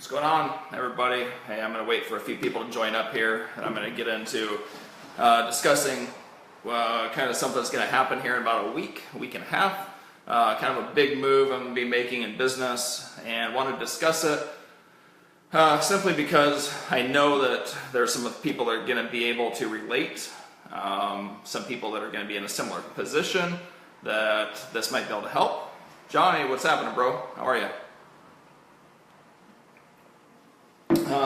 What's going on, everybody? Hey, I'm going to wait for a few people to join up here, and I'm going to get into discussing kind of something that's going to happen here in about a week and a half. Kind of a big move I'm going to be making in business, and want to discuss it simply because I know that there's some people that are going to be able to relate, some people that are going to be in a similar position that this might be able to help. Johnny, what's happening, bro? How are you?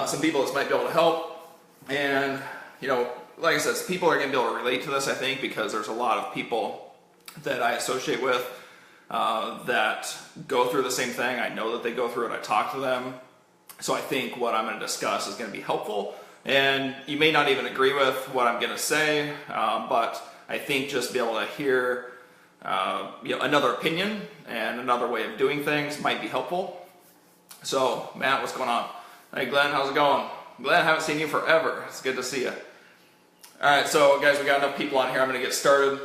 Some people this might be able to help, and like I said, people are going to be able to relate to this, I think, because there's a lot of people that I associate with that go through the same thing. I know that they go through it. I talk to them, so I think what I'm going to discuss is going to be helpful. And you may not even agree with what I'm going to say, but I think just be able to hear another opinion and another way of doing things might be helpful. So, Matt, what's going on? Hey, Glenn, how's it going? Glenn, I haven't seen you forever. It's good to see you. Alright, so guys, we got enough people on here. I'm going to get started.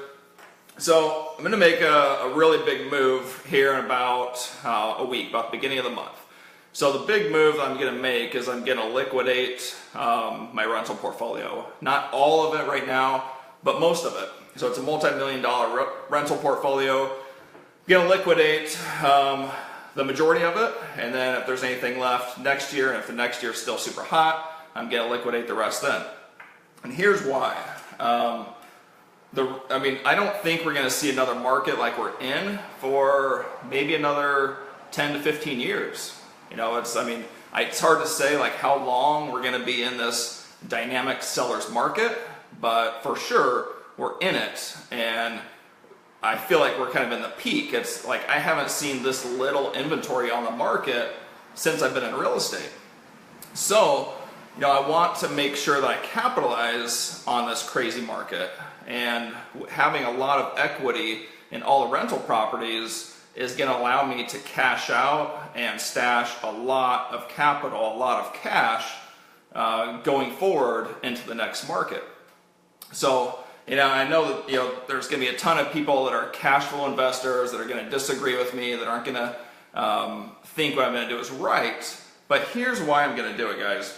So, I'm going to make a really big move here in about a week, about the beginning of the month. So the big move that I'm going to make is I'm going to liquidate my rental portfolio. Not all of it right now, but most of it. So it's a multi-million-dollar rental portfolio. I'm going to liquidate the majority of it, and then if there's anything left next year, and if the next year is still super hot, I'm going to liquidate the rest then. And here's why. I don't think we're going to see another market like we're in for maybe another 10 to 15 years. It's hard to say like how long we're going to be in this dynamic seller's market, but for sure we're in it, and I feel like we're kind of in the peak. It's like I haven't seen this little inventory on the market since I've been in real estate. So, I want to make sure that I capitalize on this crazy market, and having a lot of equity in all the rental properties is going to allow me to cash out and stash a lot of capital, a lot of cash going forward into the next market. So, I know that there's going to be a ton of people that are cash flow investors that are going to disagree with me, that aren't going to think what I'm going to do is right. But here's why I'm going to do it, guys.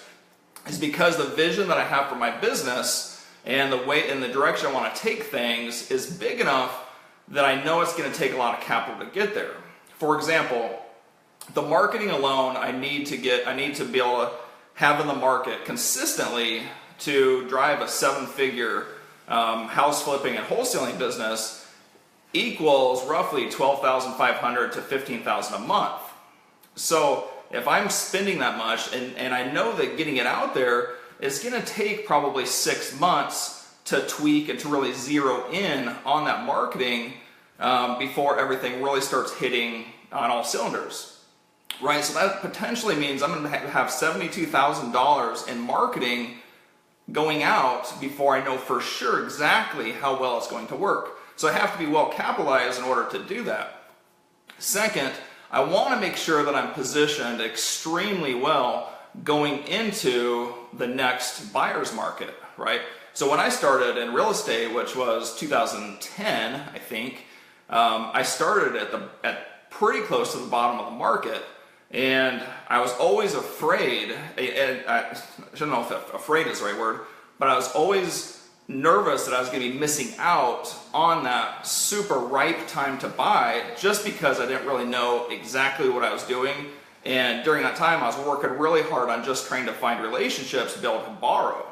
Is because the vision that I have for my business and the way and the direction I want to take things is big enough that I know it's going to take a lot of capital to get there. For example, the marketing alone, I need to be able to have in the market consistently to drive a seven-figure house flipping and wholesaling business equals roughly $12,500 to $15,000 a month. So if I'm spending that much, and I know that getting it out there is going to take probably 6 months to tweak and to really zero in on that marketing before everything really starts hitting on all cylinders, right? So that potentially means I'm going to have $72,000 in marketing going out before I know for sure exactly how well it's going to work. So I have to be well capitalized in order to do that. Second, I want to make sure that I'm positioned extremely well going into the next buyer's market, right? So when I started in real estate, which was 2010, I think, I started at pretty close to the bottom of the market. And I was always afraid, and I don't know if afraid is the right word, but I was always nervous that I was going to be missing out on that super ripe time to buy just because I didn't really know exactly what I was doing. And during that time, I was working really hard on just trying to find relationships to be able to borrow.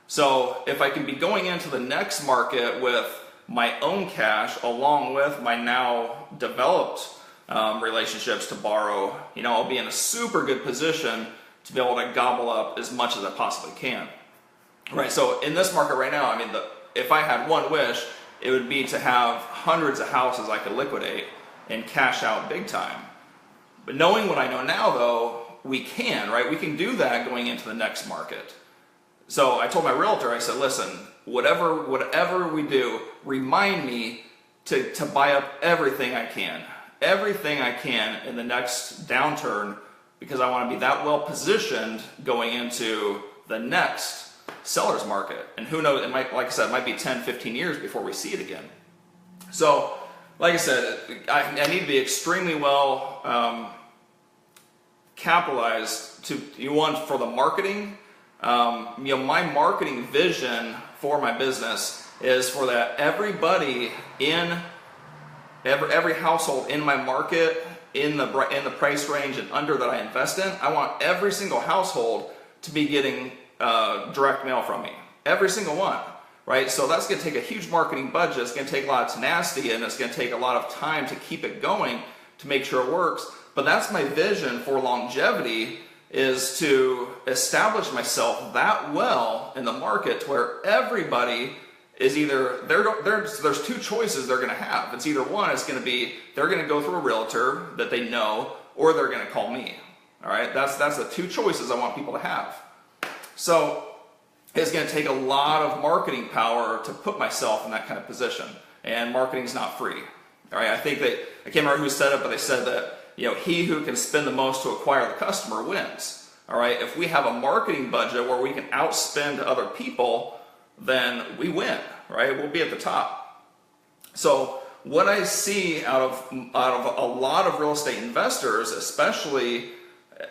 So if I can be going into the next market with my own cash along with my now developed relationships to borrow, I'll be in a super good position to be able to gobble up as much as I possibly can. Right, so in this market right now, if I had one wish, it would be to have hundreds of houses I could liquidate and cash out big time. But knowing what I know now, though, we can, right? We can do that going into the next market. So I told my realtor, I said, listen, whatever we do, remind me to buy up everything I can in the next downturn, because I want to be that well positioned going into the next seller's market. And who knows, it might, like I said, it might be 10, 15 years before we see it again. So, like I said, I need to be extremely well capitalized to for the marketing. My marketing vision for my business is for that everybody in every household in my market, in the price range and under that I invest in, I want every single household to be getting direct mail from me. Every single one, right? So that's going to take a huge marketing budget. It's going to take a lot of tenacity, and it's going to take a lot of time to keep it going to make sure it works. But that's my vision for longevity, is to establish myself that well in the market to where everybody is either, there's two choices they're going to have. It's either one, it's going to be, they're going to go through a realtor that they know, or they're going to call me. All right, that's the two choices I want people to have. So it's going to take a lot of marketing power to put myself in that kind of position, and marketing's not free. All right, I think that, I can't remember who said it, but they said that, he who can spend the most to acquire the customer wins. All right, if we have a marketing budget where we can outspend other people, then we win, right? We'll be at the top. So what I see out of a lot of real estate investors, especially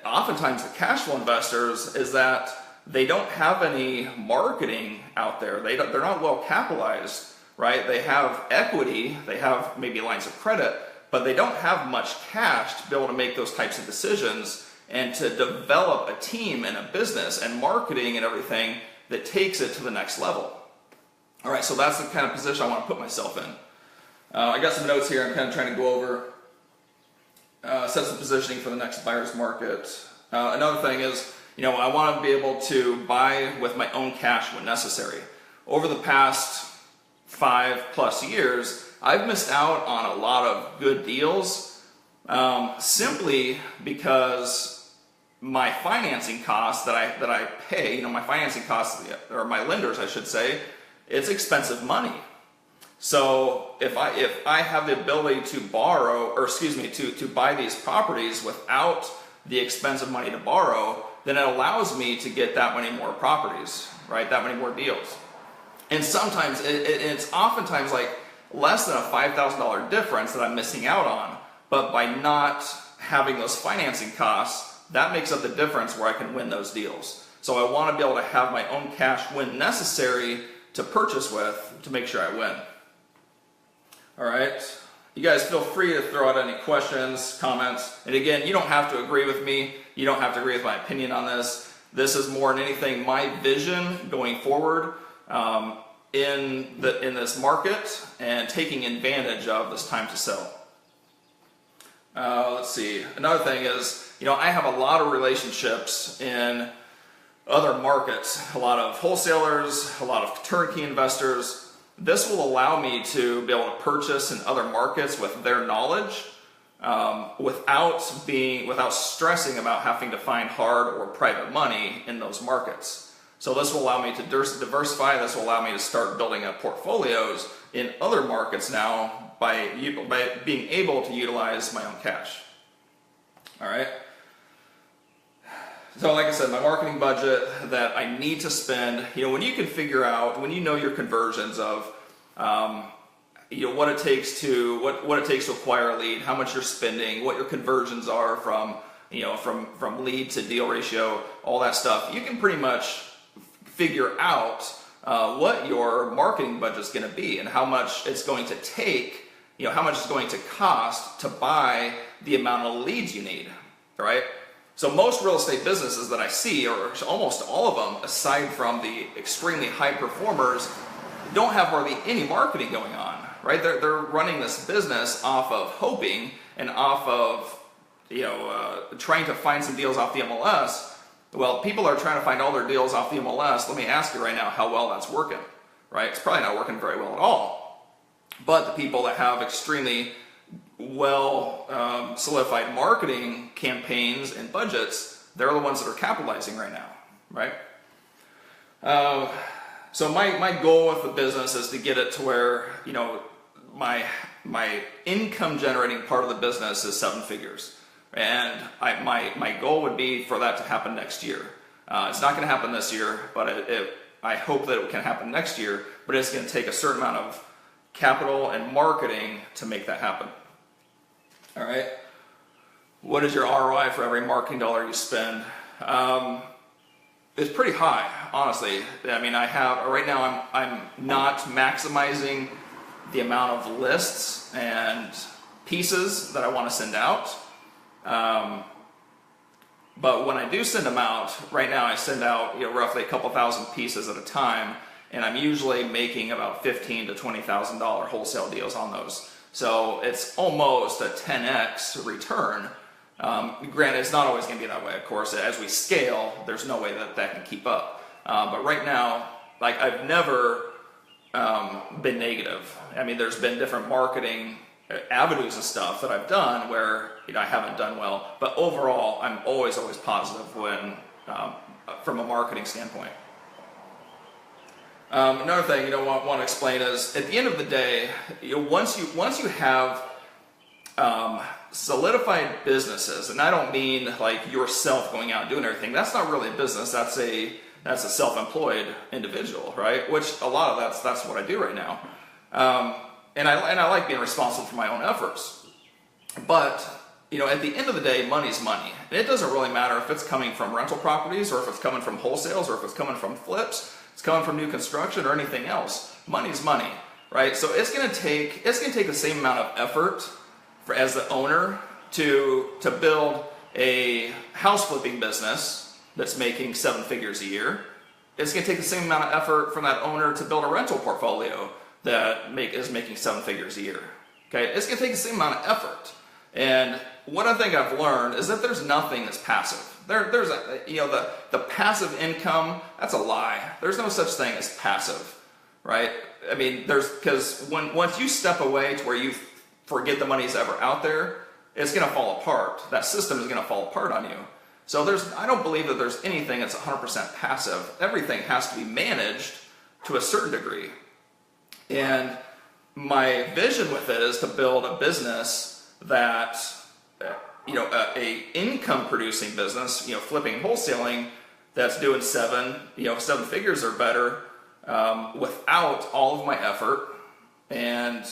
oftentimes the cash flow investors, is that they don't have any marketing out there. They're not well capitalized, right? They have equity, they have maybe lines of credit, but they don't have much cash to be able to make those types of decisions and to develop a team and a business and marketing and everything that takes it to the next level. All right, so that's the kind of position I want to put myself in. I got some notes here I'm kind of trying to go over. Sets the positioning for the next buyer's market. Another thing is, I want to be able to buy with my own cash when necessary. Over the past 5+ years, I've missed out on a lot of good deals simply because my financing costs that I pay, my financing costs, or my lenders, I should say, it's expensive money. So if I have the ability to borrow, or excuse me, to buy these properties without the expensive money to borrow, then it allows me to get that many more properties, right? That many more deals. And sometimes it's oftentimes like less than a $5,000 difference that I'm missing out on. But by not having those financing costs, that makes up the difference where I can win those deals. So I want to be able to have my own cash when necessary to purchase with to make sure I win. All right. You guys feel free to throw out any questions, comments. And again, you don't have to agree with me. You don't have to agree with my opinion on this. This is more than anything my vision going forward in this market and taking advantage of this time to sell. Let's see. Another thing is, I have a lot of relationships in other markets, a lot of wholesalers, a lot of turnkey investors. This will allow me to be able to purchase in other markets with their knowledge without stressing about having to find hard or private money in those markets. So this will allow me to diversify. This will allow me to start building up portfolios in other markets now by being able to utilize my own cash. All right. So like I said, my marketing budget that I need to spend, when you can figure out, when you know your conversions of, what it takes to acquire a lead, how much you're spending, what your conversions are from lead to deal ratio, all that stuff, you can pretty much figure out what your marketing budget is going to be and how much it's going to take, how much it's going to cost to buy the amount of leads you need, right? So most real estate businesses that I see, or almost all of them, aside from the extremely high performers, don't have hardly any marketing going on, right? They're running this business off of hoping and off of, trying to find some deals off the MLS. Well, people are trying to find all their deals off the MLS. Let me ask you right now how well that's working, right? It's probably not working very well at all. But the people that have extremely well solidified marketing campaigns and budgets, they're the ones that are capitalizing right now, right? So my goal with the business is to get it to where, my income generating part of the business is 7 figures. And my goal would be for that to happen next year. It's not going to happen this year, but I hope that it can happen next year, but it's going to take a certain amount of capital and marketing to make that happen. All right. what is your ROI for every marketing dollar you spend? It's pretty high, honestly. I mean, right now I'm not maximizing the amount of lists and pieces that I want to send out. But when I do send them out, right now I send out roughly a couple thousand pieces at a time, and I'm usually making about $15,000 to $20,000 wholesale deals on those. So it's almost a 10x return. Granted, it's not always going to be that way, of course. As we scale, there's no way that can keep up. But right now, like, I've never been negative. I mean, there's been different marketing avenues and stuff that I've done where I haven't done well. But overall, I'm always positive when from a marketing standpoint. Another thing I want to explain is, at the end of the day, once you have solidified businesses, and I don't mean like yourself going out and doing everything. That's not really a business. That's a self-employed individual, right? Which a lot of that's what I do right now. And I like being responsible for my own efforts. But at the end of the day, money's money. And it doesn't really matter if it's coming from rental properties, or if it's coming from wholesales, or if it's coming from flips, it's coming from new construction, or anything else. Money's money, right? So it's gonna take the same amount of effort as the owner to build a house flipping business that's making 7 figures a year. It's going to take the same amount of effort from that owner to build a rental portfolio that is making 7 figures a year. Okay, it's going to take the same amount of effort. And what I think I've learned is that there's nothing that's passive. There's the passive income, that's a lie. There's no such thing as passive, right? I mean, because once you step away to where you forget the money's ever out there, it's going to fall apart. That system is going to fall apart on you. So I don't believe that there's anything that's 100% passive. Everything has to be managed to a certain degree. And my vision with it is to build a business that, a income producing business, flipping and wholesaling, that's doing 7 figures or better, without all of my effort. And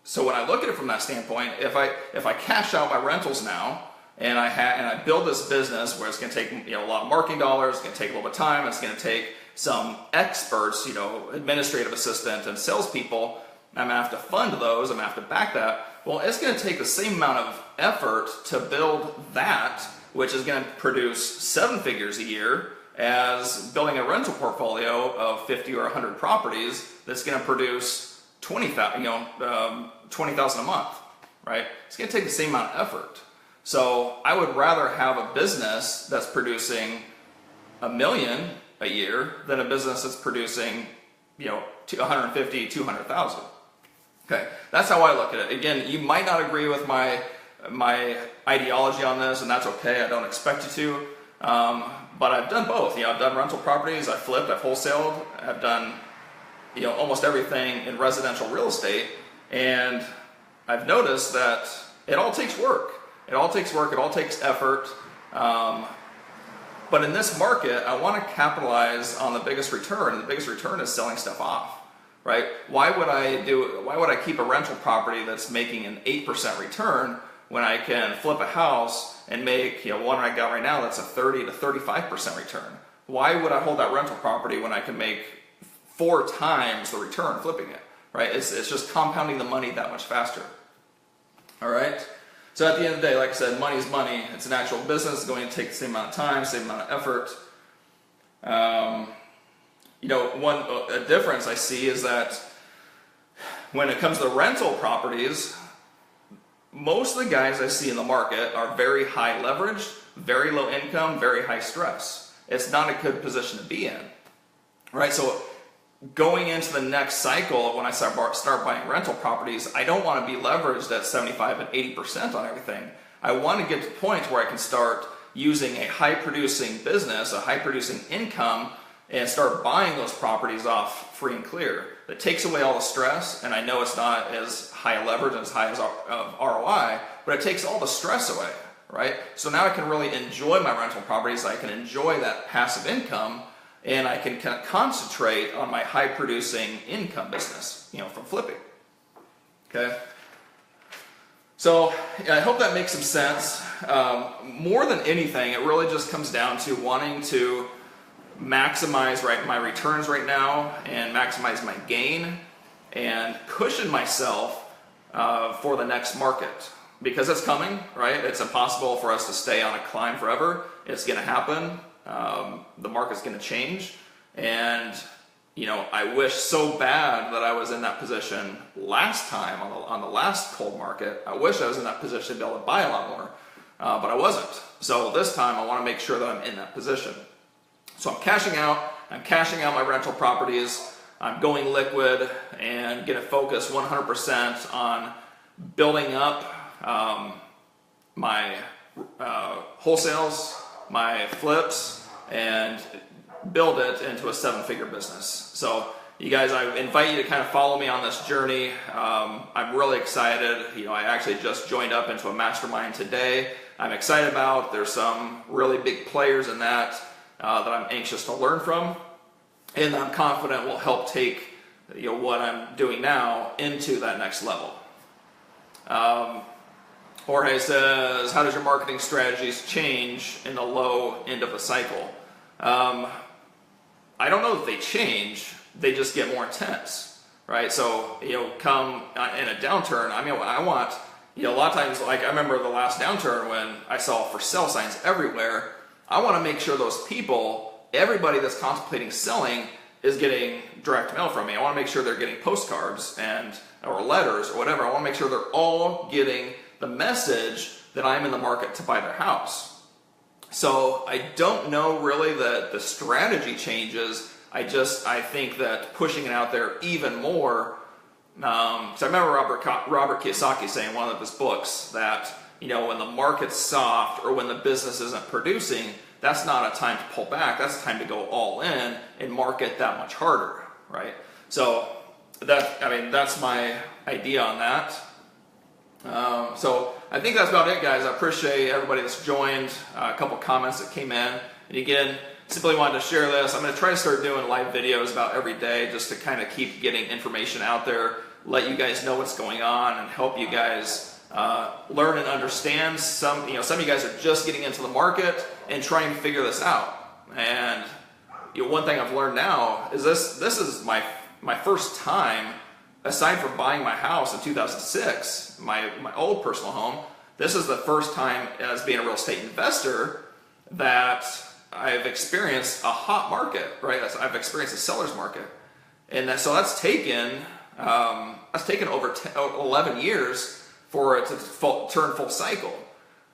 so when I look at it from that standpoint, if I cash out my rentals now, and I build this business where it's going to take a lot of marketing dollars, it's going to take a little bit of time, it's going to take some experts, administrative assistant and salespeople, I'm going to have to fund those, I'm going to have to back that. Well, it's going to take the same amount of effort to build that, which is going to produce 7 figures a year, as building a rental portfolio of 50 or 100 properties that's going to produce $20,000 a month, right? It's going to take the same amount of effort. So I would rather have a business that's producing $1 million a year than a business that's producing, 150, 200,000. Okay, that's how I look at it. Again, you might not agree with my ideology on this, and that's okay. I don't expect you to. But I've done both. I've done rental properties, I've flipped, I've wholesaled, I've done almost everything in residential real estate, and I've noticed that it all takes work. It all takes work, it all takes effort. But in this market, I want to capitalize on the biggest return, and the biggest return is selling stuff off, right? Why would I keep a rental property that's making an 8% return when I can flip a house and make, one I got right now that's a 30 to 35% return? Why would I hold that rental property when I can make 4 times the return flipping it, right? It's just compounding the money that much faster. All right? So at the end of the day, like I said, money is money. It's an actual business. It's going to take the same amount of time, same amount of effort. A difference I see is that when it comes to rental properties, most of the guys I see in the market are very high leveraged, very low income, very high stress. It's not a good position to be in, right? So going into the next cycle, when I start buying rental properties, I don't want to be leveraged at 75 and 80% on everything. I want to get to the point where I can start using a high-producing business, a high-producing income, and start buying those properties off free and clear. That takes away all the stress, and I know it's not as high leverage and as high as ROI, but it takes all the stress away, right? So now I can really enjoy my rental properties, I can enjoy that passive income, and I can kind of concentrate on my high-producing income business, from flipping. Okay? So yeah, I hope that makes some sense. More than anything, it really just comes down to wanting to maximize my returns right now and maximize my gain and cushion myself for the next market, because it's coming, right? It's impossible for us to stay on a climb forever. It's going to happen. The market's going to change, and I wish so bad that I was in that position last time on the last cold market. I wish I was in that position to be able to buy a lot more, but I wasn't. So this time I want to make sure that I'm in that position. So I'm cashing out my rental properties. I'm going liquid and going to focus 100% on building up my wholesales, my flips, and build it into a 7-figure business. So you guys, I invite you to kind of follow me on this journey. I'm really excited. I actually just joined up into a mastermind today. I'm excited about. There's some really big players in that I'm anxious to learn from, and I'm confident will help take what I'm doing now into that next level. Jorge says, how does your marketing strategies change in the low end of the cycle? I don't know that they change, they just get more intense, right? So, come in a downturn, I want, a lot of times, like I remember the last downturn when I saw for sale signs everywhere. I want to make sure those people, everybody that's contemplating selling, is getting direct mail from me. I want to make sure they're getting postcards or letters or whatever. I want to make sure they're all getting the message that I'm in the market to buy their house. So I don't know really that the strategy changes. I think that pushing it out there even more. So I remember Robert Kiyosaki saying in one of his books that when the market's soft or when the business isn't producing, that's not a time to pull back. That's a time to go all in and market that much harder, right? So that's my idea on that. So I think that's about it, guys. I appreciate everybody that's joined, a couple comments that came in. And again, simply wanted to share this. I'm going to try to start doing live videos about every day just to kind of keep getting information out there, let you guys know what's going on, and help you guys learn and understand. Some of you guys are just getting into the market and trying to figure this out. And one thing I've learned now is this is my first time, aside from buying my house in 2006, my old personal home. This is the first time as being a real estate investor that I've experienced a hot market, right? I've experienced a seller's market, and so that's taken over 11 years for it to turn full cycle.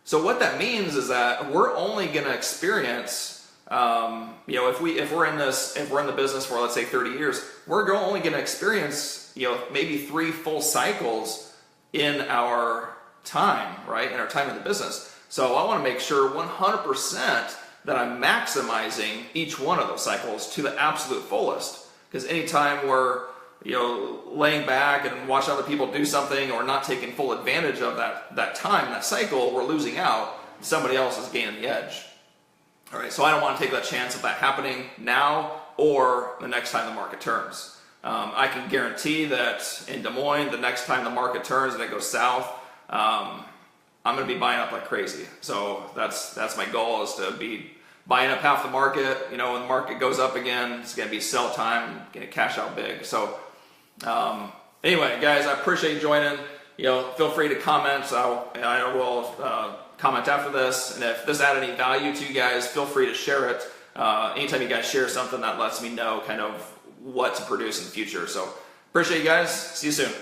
So what that means is that we're only going to experience, if we're in the business for, let's say, 30 years, we're only going to experience maybe 3 full cycles in our time, right? In our time in the business. So I want to make sure 100% that I'm maximizing each one of those cycles to the absolute fullest. Because anytime we're laying back and watching other people do something or not taking full advantage of that time, that cycle, we're losing out. Somebody else is gaining the edge. All right, so I don't want to take that chance of that happening now or the next time the market turns. I can guarantee that in Des Moines, the next time the market turns and it goes south, I'm going to be buying up like crazy. So that's my goal, is to be buying up half the market. When the market goes up again, it's going to be sell time, going to cash out big. So anyway, guys, I appreciate you joining. Feel free to comment. I will comment after this, and if this added any value to you guys, feel free to share it. Anytime you guys share something, that lets me know kind of what to produce in the future. So appreciate you guys. See you soon.